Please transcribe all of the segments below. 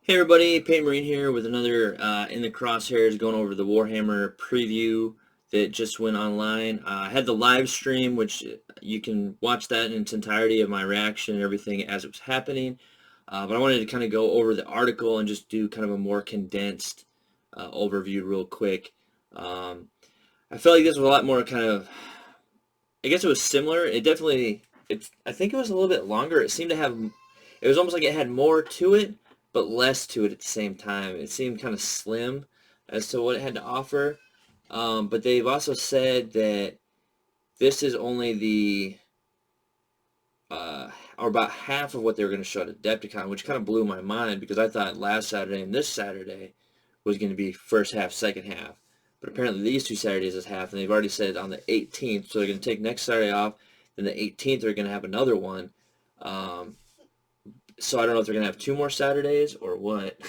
Hey everybody, Paint Marine here with another in the Crosshairs going over the Warhammer preview that just went online. I had the live stream, which you can watch that in its entirety of my reaction and everything as it was happening. But I wanted to kind of go over the article and just do kind of a more condensed overview real quick. I felt like this was a lot more kind of, I guess it was similar. I think it was a little bit longer. It was almost like it had more to it but less to it at the same time. It seemed kind of slim as to what it had to offer. But they've also said that this is only or about half of what they were going to show at Adepticon, which kind of blew my mind because I thought last Saturday and this Saturday was going to be first half, second half. But apparently these two Saturdays is half, and they've already said on the 18th, so they're going to take next Saturday off, then the 18th they're going to have another one. So I don't know if they're going to have two more Saturdays or what.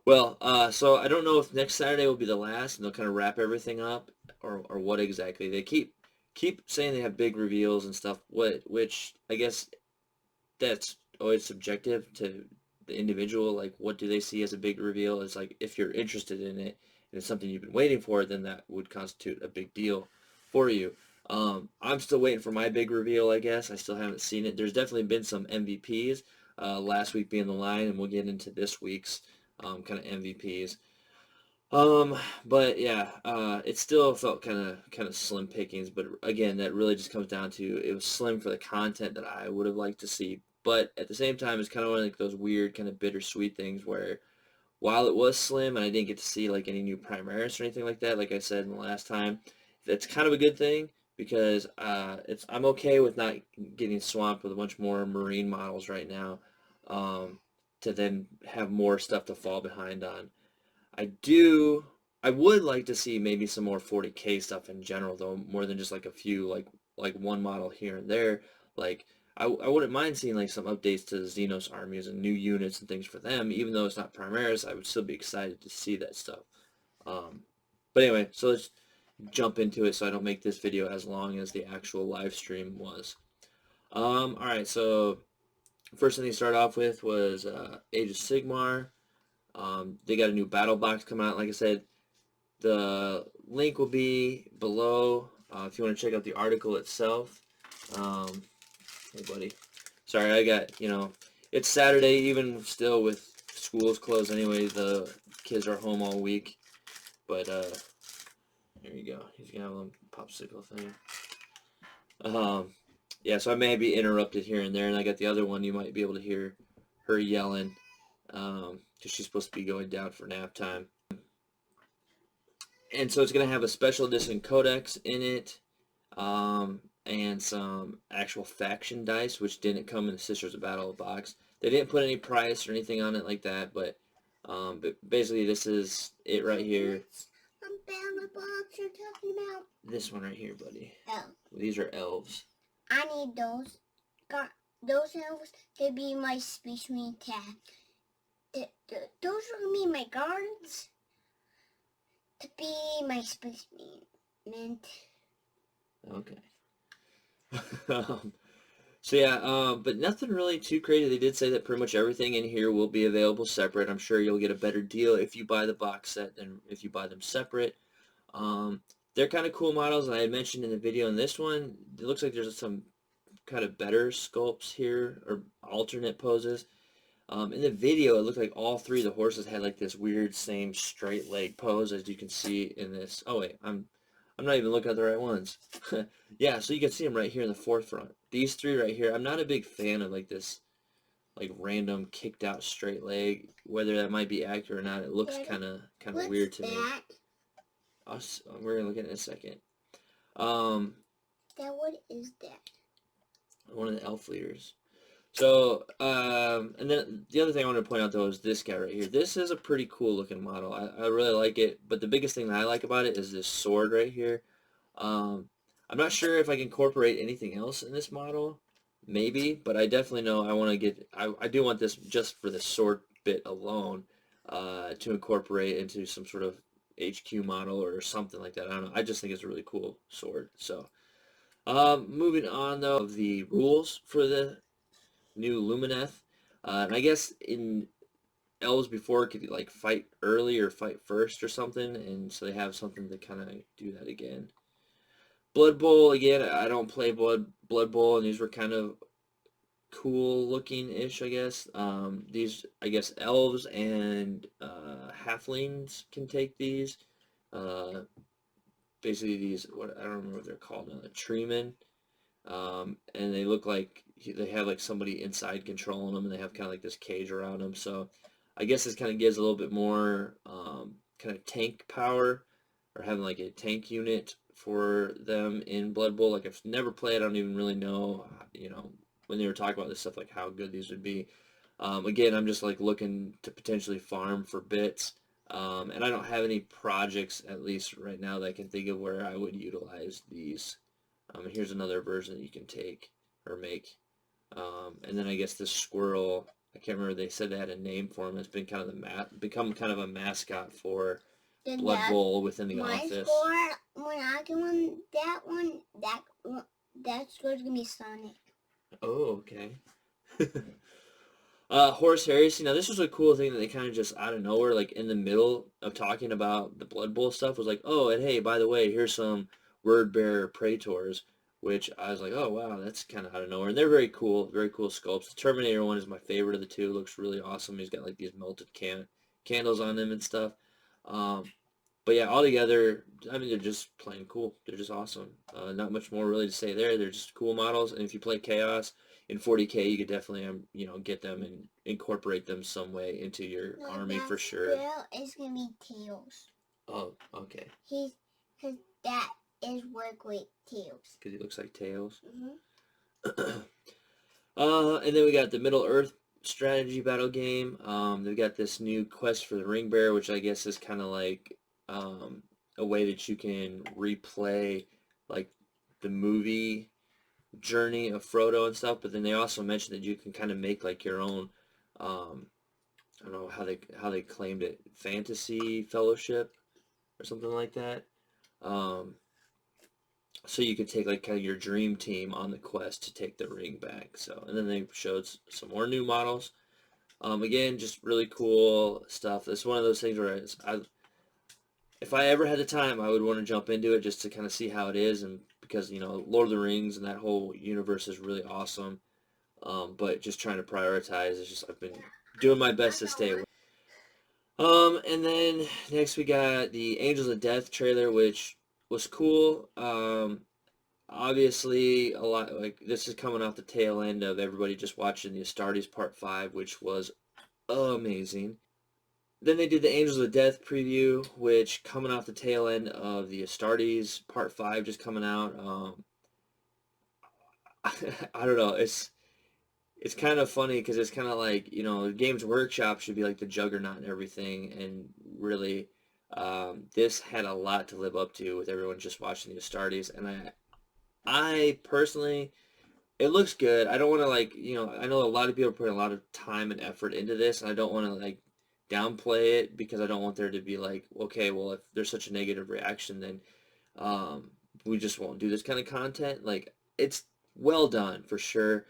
Well, so I don't know if next Saturday will be the last and they'll kind of wrap everything up or what exactly. They keep saying they have big reveals and stuff, which I guess that's always subjective to the individual. Like, what do they see as a big reveal? It's like if you're interested in it and it's something you've been waiting for, then that would constitute a big deal for you. I'm still waiting for my big reveal, I guess. I still haven't seen it. There's definitely been some MVPs, last week being the line, and we'll get into this week's kind of MVPs. But yeah, it still felt kind of slim pickings. But again, that really just comes down to it was slim for the content that I would have liked to see. But at the same time, it's kind of one of like those weird kind of bittersweet things where while it was slim and I didn't get to see like any new Primaris or anything like that, like I said in the last time, that's kind of a good thing because I'm okay with not getting swamped with a bunch more Marine models right now. To then have more stuff to fall behind on. I would like to see maybe some more 40K stuff in general though, more than just like a few like one model here and there. Like I wouldn't mind seeing like some updates to the Xenos armies and new units and things for them, even though it's not Primaris, I would still be excited to see that stuff. Um, but anyway, so let's jump into it so I don't make this video as long as the actual live stream was. Alright, so first thing they started off with was Age of Sigmar. They got a new battle box coming out. Like I said, the link will be below if you want to check out the article itself. Hey, buddy. Sorry, I got, it's Saturday, even still with schools closed anyway. The kids are home all week. But, there you go. He's going to have a little popsicle thing. Yeah, so I may be interrupted here and there, and I got the other one. You might be able to hear her yelling because she's supposed to be going down for nap time. And so it's going to have a special edition codex in it and some actual faction dice, which didn't come in the Sisters of Battle box. They didn't put any price or anything on it like that, but basically this is it right here. The box you're talking about? This one right here, buddy. Oh. These are elves. I need those. Those elves to be my Space Marine cat. Those are me, my guards. To be my Space Marine. Okay. So yeah, but nothing really too crazy. They did say that pretty much everything in here will be available separate. I'm sure you'll get a better deal if you buy the box set than if you buy them separate. They're kind of cool models, and I had mentioned in the video in this one, it looks like there's some kind of better sculpts here, or alternate poses. In the video, it looked like all three of the horses had like this weird same straight leg pose, as you can see in this. Oh wait, I'm not even looking at the right ones. Yeah, so you can see them right here in the forefront. These three right here, I'm not a big fan of like this like random kicked out straight leg. Whether that might be accurate or not, it looks kind of weird to me. We're gonna look at it in a second. What is that? One of the elf leaders. So, and then the other thing I want to point out though is this guy right here. This is a pretty cool looking model. I really like it, but the biggest thing that I like about it is this sword right here. I'm not sure if I can incorporate anything else in this model, maybe, but I definitely know I want to get, I do want this just for the sword bit alone, to incorporate into some sort of HQ model or something like that. I don't know. I just think it's a really cool sword. So, moving on though, of the rules for the new Lumineth, and I guess in elves before could like fight early or fight first or something, and so they have something to kind of do that again. Blood Bowl, again, I don't play Blood Bowl, and these were kind of cool looking ish, I guess. These, I guess, elves and halflings can take these. Uh, Basically, these, what I don't remember what they're called now, the treemen. And they look like they have like somebody inside controlling them, and they have kind of like this cage around them. So I guess this kind of gives a little bit more kind of tank power, or having like a tank unit for them in Blood Bowl. Like I've never played, I don't even really know, when they were talking about this stuff, like how good these would be. Again, I'm just like looking to potentially farm for bits. And I don't have any projects, at least right now, that I can think of where I would utilize these. And here's another version that you can take or make. And then I guess this squirrel, I can't remember, they said they had a name for him. It's been kind of become kind of a mascot for Blood Bowl within the office. When I get that's going to be Sonic. Oh, okay. Horse Heresy. Now, this was a cool thing that they kind of just out of nowhere, like in the middle of talking about the Blood Bowl stuff, was like, oh, and hey, by the way, here's some Word Bearer Praetors, which I was like, oh, wow, that's kind of out of nowhere. And they're very cool sculpts. The Terminator one is my favorite of the two. It looks really awesome. He's got like these melted candles on them and stuff. But yeah, altogether, I mean, they're just plain cool. They're just awesome. Not much more really to say there. They're just cool models. And if you play Chaos in 40K, you could definitely, get them and incorporate them some way into your army for sure. It's going to be Tails. Oh, okay. Because that is work with Tails. Because he looks like Tails. Mm-hmm. And then we got the Middle Earth strategy battle game. They've got this new quest for the Ring Bearer, which I guess is kind of like a way that you can replay like the movie journey of Frodo and stuff. But then they also mentioned that you can kind of make like your own, I don't know how they claimed it, fantasy fellowship or something like that. So you could take like kind of your dream team on the quest to take the ring back. So, and then they showed some more new models. Again, just really cool stuff. It's one of those things where if I ever had the time, I would want to jump into it just to kind of see how it is, and because Lord of the Rings and that whole universe is really awesome. But just trying to prioritize. It's just I've been doing my best to stay away. And then next we got the Angels of Death trailer, which was cool. Obviously, a lot like this is coming off the tail end of everybody just watching the Astartes Part 5, which was amazing. Then they did the Angels of Death preview, which coming off the tail end of the Astartes Part 5 just coming out. I don't know. It's kind of funny because it's kind of like, Games Workshop should be like the juggernaut and everything, and really this had a lot to live up to with everyone just watching the Astartes, and I personally, it looks good. I don't want to I know a lot of people are putting a lot of time and effort into this, and I don't want to downplay it because I don't want there to be okay, well, if there's such a negative reaction, then we just won't do this kind of content. It's well done for sure.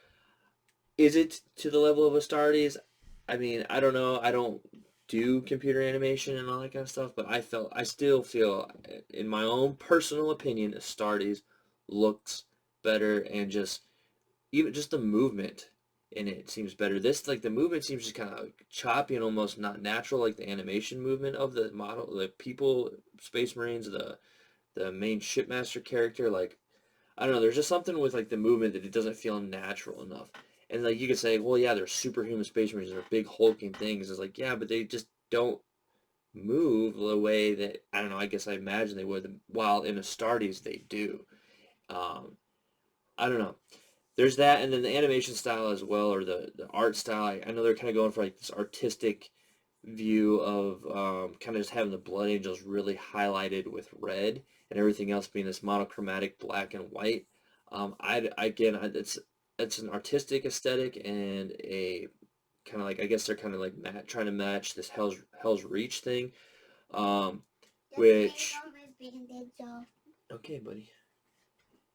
Is it to the level of Astartes? I mean, I don't know. I don't do computer animation and all that kind of stuff, but I still feel, in my own personal opinion, Astartes looks better, and even just the movement in it seems better. This, the movement seems just kind of choppy and almost not natural, like the animation movement of the model, the people, Space Marines, the main shipmaster character. I don't know, there's just something with the movement that it doesn't feel natural enough. And you could say, well, yeah, they're superhuman Space Marines, they're big hulking things. It's yeah, but they just don't move the way that, I don't know, I guess I imagine they would, while in Astartes they do. I don't know. There's that, and then the animation style as well, or the art style. I know they're kind of going for this artistic view of kind of just having the Blood Angels really highlighted with red, and everything else being this monochromatic black and white. It's an artistic aesthetic, and a kind of I guess they're kind of trying to match this Hell's Reach thing, which. Okay, buddy.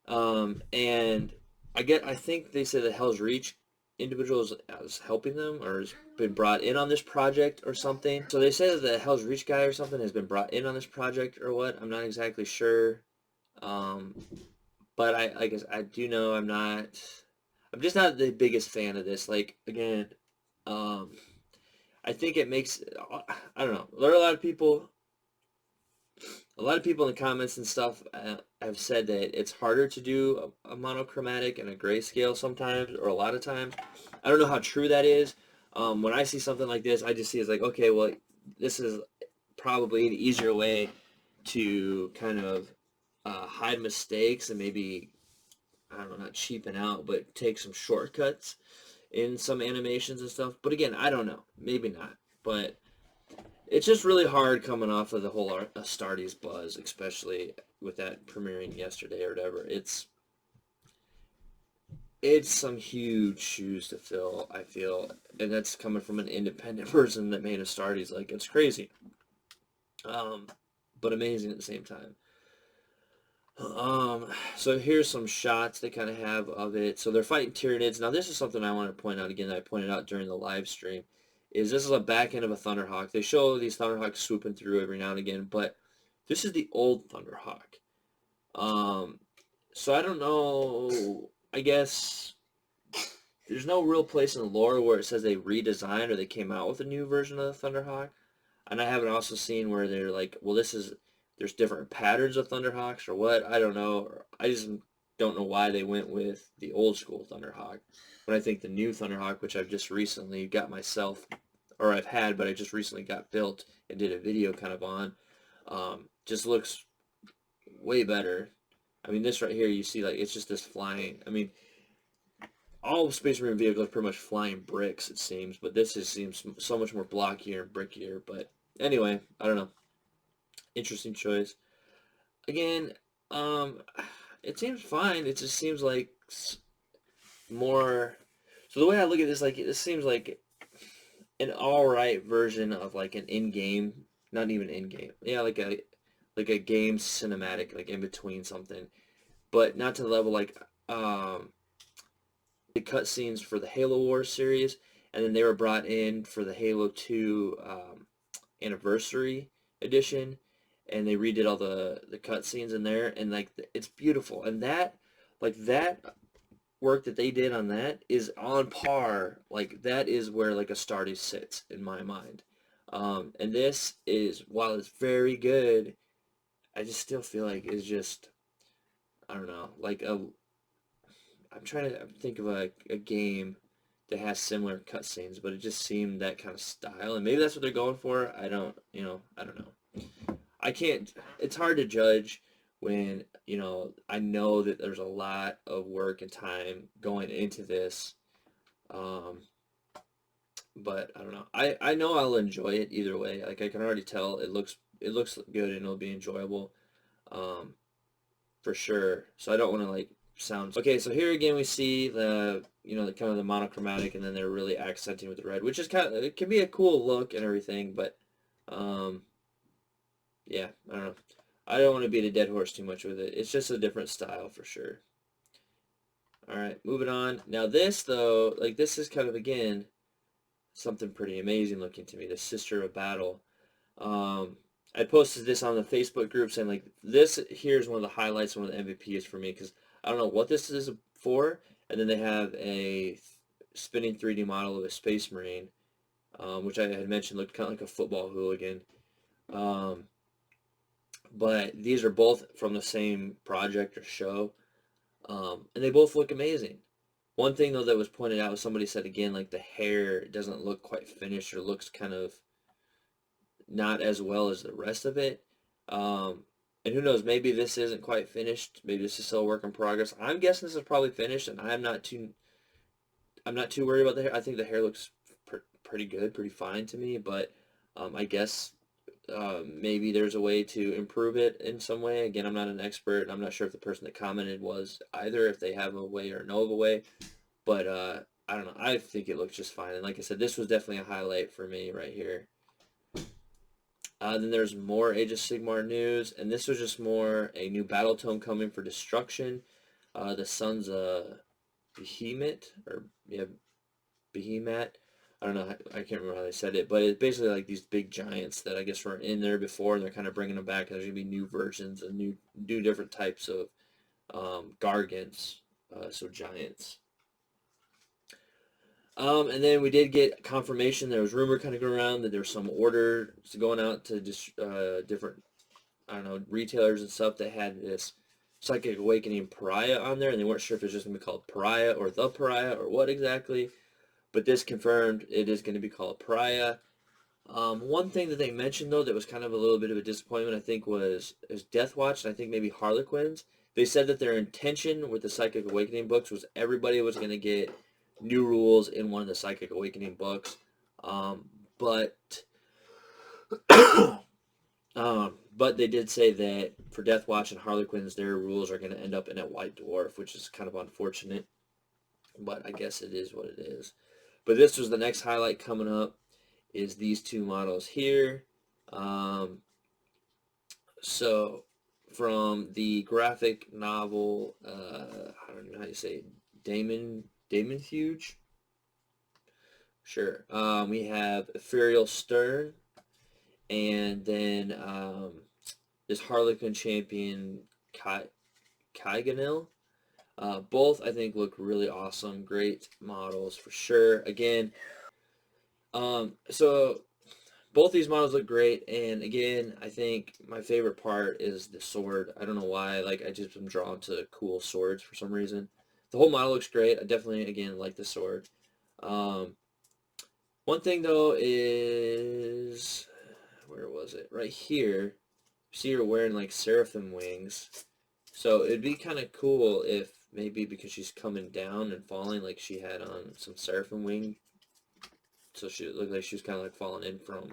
And I think they said that Hell's Reach individual is helping them or has been brought in on this project or something. So they say that the Hell's Reach guy or something has been brought in on this project or what. I'm not exactly sure. But I guess I do know I'm just not the biggest fan of this. Like, again, um, I think it makes, I don't know. There are a lot of people in the comments and stuff have said that it's harder to do a monochromatic and a grayscale sometimes, or a lot of times. I don't know how true that is. When I see something like this, I just see it's like, okay, well, this is probably an easier way to kind of hide mistakes and maybe, I don't know, not cheapen out, but take some shortcuts in some animations and stuff. But again, I don't know. Maybe not. But it's just really hard coming off of the whole Astartes buzz, especially with that premiering yesterday or whatever. It's some huge shoes to fill, I feel, and that's coming from an independent person that made Astartes. Like, it's crazy, but amazing at the same time. So here's some shots they kind of have of it. So they're fighting Tyranids. Now this is something I want to point out again that I pointed out during the live stream. This is a back end of a Thunderhawk. They show these Thunderhawks swooping through every now and again, but this is the old Thunderhawk. So I don't know. I guess there's no real place in the lore where it says they redesigned or they came out with a new version of the Thunderhawk. And I haven't also seen where they're like, well, there's different patterns of Thunderhawks or what. I don't know. I just don't know why they went with the old school Thunderhawk. But I think the new Thunderhawk, which I've just recently got myself, or I've had, but I just recently got built and did a video kind of on, just looks way better. I mean, this right here, you see, like, it's just this flying. I mean, all Space Marine vehicles are pretty much flying bricks, it seems, but this just seems so much more blockier and brickier. But anyway, I don't know. Interesting choice. Again, it seems fine. It just seems like more. So the way I look at this, like, this seems like an all right version of like an in-game, not even in-game. Yeah, like a game cinematic, like in between something, but not to the level like the cutscenes for the Halo Wars series, and then they were brought in for the Halo 2 anniversary edition, and they redid all the cutscenes in there, and like it's beautiful, and that work that they did on that is on par. Like that is where like Astartes sits in my mind, and this is, while it's very good, I just still feel like it's just, I don't know, like I'm trying to think of a game that has similar cutscenes, but it just seemed that kind of style, and maybe that's what they're going for. I don't know. I can't. It's hard to judge when I know that there's a lot of work and time going into this, um, but I don't know. I know I'll enjoy it either way. Like I can already tell it looks good and it'll be enjoyable. Um, for sure. So I don't want to like sound okay. So here again we see the kind of the monochromatic, and then they're really accenting with the red, which is kind of, it can be a cool look and everything, but um, yeah, I don't know. I don't want to beat a dead horse too much with it. It's just a different style for sure. All right, moving on. Now this though, like this is kind of again something pretty amazing looking to me. The Sister of Battle. Um, I posted this on the Facebook group saying like this here is one of the highlights, one of the MVPs for me, because I don't know what this is for. And then they have a spinning 3D model of a Space Marine, which I had mentioned looked kind of like a football hooligan. Um, but these are both from the same project or show, and they both look amazing. One thing though that was pointed out, somebody said again, like the hair doesn't look quite finished or looks kind of not as well as the rest of it. And who knows, maybe this isn't quite finished. Maybe this is still a work in progress. I'm guessing this is probably finished, and I'm not too worried about the hair. I think the hair looks pretty good, pretty fine to me. But I guess maybe there's a way to improve it in some way. Again, I'm not an expert, and I'm not sure if the person that commented was either, if they have a way or know of a way. But I don't know. I think it looks just fine. And like I said, this was definitely a highlight for me right here. Then there's more Age of Sigmar news, and this was just more a new battle tome coming for Destruction. The Sons of Behemoth, or yeah, Behemat. I don't know, I can't remember how they said it, but it's basically like these big giants that I guess were in there before, and they're kind of bringing them back. There's going to be new versions and new different types of Gargants, so giants. And then we did get confirmation. There was rumor kind of going around that there was some orders going out to just different, I don't know, retailers and stuff that had this Psychic Awakening Pariah on there, and they weren't sure if it was just going to be called Pariah or the Pariah or what exactly. But this confirmed it is going to be called Pariah. One thing that they mentioned, though, that was kind of a little bit of a disappointment, I think, was Death Watch, and I think maybe Harlequins. They said that their intention with the Psychic Awakening books was everybody was going to get new rules in one of the Psychic Awakening books. But but they did say that for Death Watch and Harlequins, their rules are going to end up in a White Dwarf, which is kind of unfortunate. But I guess it is what it is. But this was the next highlight coming up, is these two models here. So from the graphic novel, I don't know how you say it, Damon Huge? Sure. We have Ethereal Stern, and then this Harlequin champion, Kaiganil. Both, I think, look really awesome. Great models for sure. Again, so both these models look great, and again, I think my favorite part is the sword. I don't know why, like, I just am drawn to cool swords for some reason. The whole model looks great. I definitely, again, like the sword. One thing, though, is, where was it? Right here. See her wearing, like, seraphim wings. So it'd be kind of cool if maybe because she's coming down and falling, like she had on some seraphim wing, so she looked like she was kind of like falling in from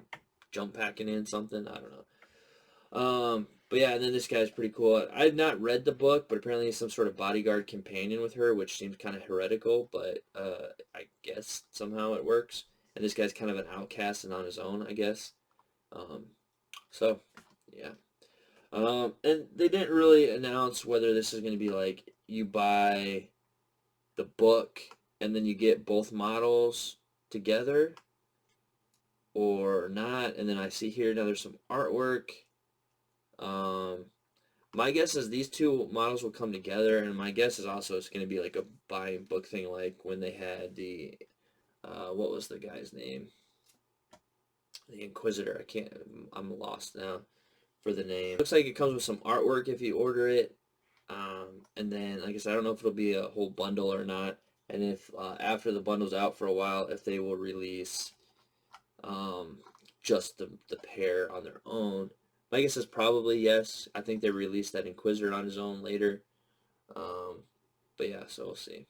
jump packing in something. I don't know. But yeah, and then this guy's pretty cool. I had not read the book, but apparently he's some sort of bodyguard companion with her, which seems kind of heretical, but I guess somehow it works. And this guy's kind of an outcast and on his own, I guess. So, yeah. And they didn't really announce whether this is going to be like you buy the book and then you get both models together or not. And then I see here now there's some artwork. My guess is these two models will come together, and my guess is also it's going to be like a buying book thing, like when they had the what was the guy's name? The Inquisitor. I'm lost now for the name. Looks like it comes with some artwork if you order it. And then, like I said, I don't know if it'll be a whole bundle or not. And if after the bundle's out for a while, if they will release just the pair on their own. My guess is probably yes. I think they released that Inquisitor on his own later. But yeah, so we'll see.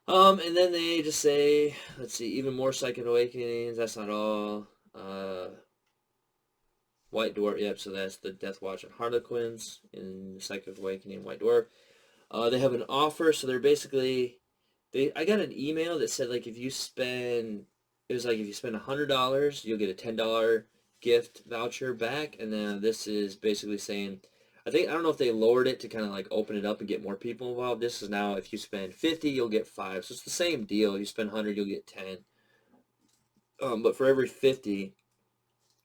And then they just say, let's see, even more Psychic Awakenings. That's not all. White Dwarf, yep, so that's the Death Watch and Harlequins in Psychic Awakening White Dwarf. They have an offer, so they're basically, I got an email that said, like, if you spend, it was like if you spend $100, you'll get a $10 gift voucher back, and then this is basically saying, I don't know if they lowered it to kind of like open it up and get more people involved. This is now, if you spend 50, you'll get 5, so it's the same deal. You spend 100, you'll get 10. But for every 50,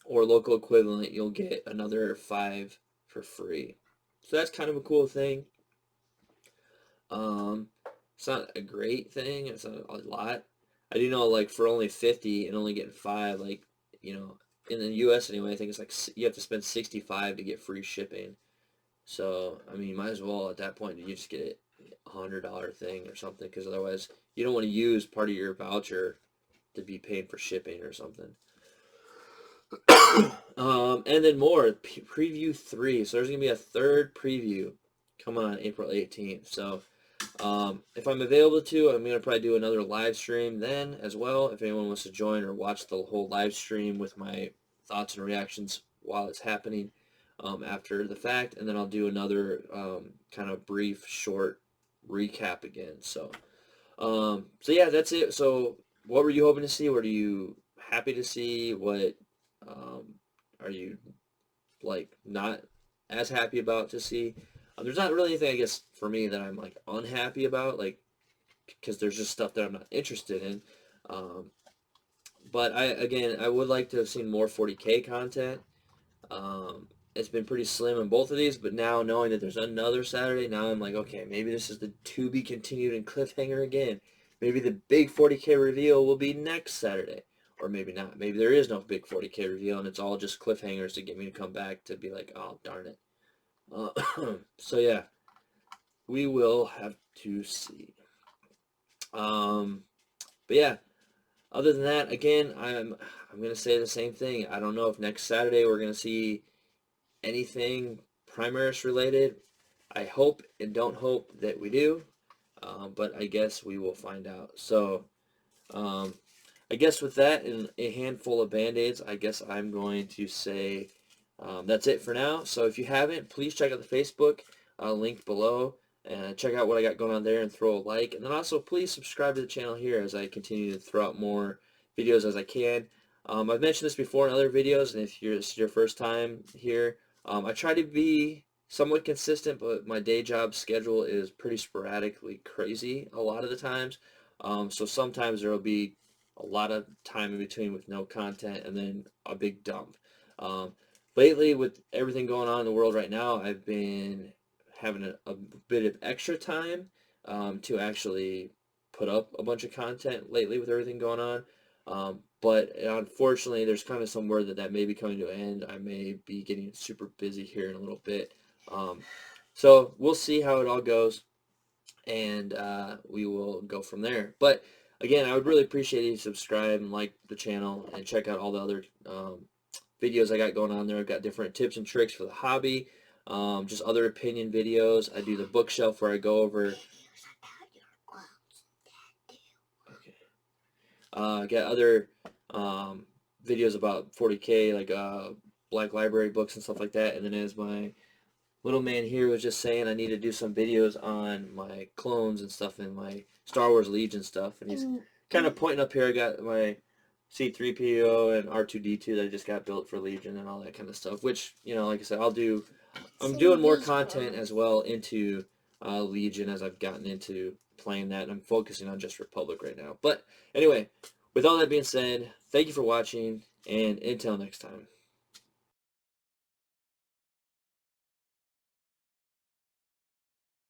or local equivalent, you'll get another 5 for free. So that's kind of a cool thing. It's not a great thing. It's not a lot. I do know, like, for only 50 and only getting 5, like, you know, in the U.S. anyway, I think it's like you have to spend 65 to get free shipping. So, I mean, might as well at that point you just get a $100 thing or something, because otherwise you don't want to use part of your voucher to be paying for shipping or something. And then more, preview 3. So there's going to be a third preview coming on April 18th. So if I'm available to, I'm going to probably do another live stream then as well. If anyone wants to join or watch the whole live stream with my thoughts and reactions while it's happening after the fact. And then I'll do another kind of brief, short recap again. So yeah, that's it. So what were you hoping to see? What are you happy to see? What are you, like, not as happy about to see? There's not really anything, I guess, for me that I'm, like, unhappy about. Like, because there's just stuff that I'm not interested in. But I would like to have seen more 40K content. It's been pretty slim in both of these, but now knowing that there's another Saturday, now I'm like, okay, maybe this is the to be continued and cliffhanger again. Maybe the big 40K reveal will be next Saturday, or maybe not. Maybe there is no big 40K reveal, and it's all just cliffhangers to get me to come back to be like, oh, darn it. So yeah, we will have to see. But yeah, other than that, again, I'm gonna say the same thing. I don't know if next Saturday we're gonna see anything Primaris related. I hope and don't hope that we do, but I guess we will find out. So, I guess with that and a handful of Band-Aids, I guess I'm going to say that's it for now. So if you haven't, please check out the Facebook link below and check out what I got going on there and throw a like. And then also please subscribe to the channel here as I continue to throw out more videos as I can. I've mentioned this before in other videos, and if this is your first time here, I try to be somewhat consistent, but my day job schedule is pretty sporadically crazy a lot of the times. So sometimes there will be a lot of time in between with no content and then a big dump. Lately, with everything going on in the world right now, I've been having a bit of extra time to actually put up a bunch of content lately with everything going on. But unfortunately, there's kind of some word that may be coming to an end. I may be getting super busy here in a little bit. So we'll see how it all goes, and we will go from there. But again, I would really appreciate you subscribe and like the channel and check out all the other videos I got going on there. I've got different tips and tricks for the hobby, just other opinion videos. I do the bookshelf where I go over. Okay. I got other videos about 40K, like Black Library books and stuff like that. And then as my little man here was just saying, I need to do some videos on my clones and stuff and my Star Wars Legion stuff. And he's kind of pointing up here. I got my C-3PO and R2-D2 that I just got built for Legion and all that kind of stuff, which, you know, like I said, I'm doing more content as well into Legion as I've gotten into playing that, and I'm focusing on just Republic right now. But anyway, with all that being said, thank you for watching, and until next time.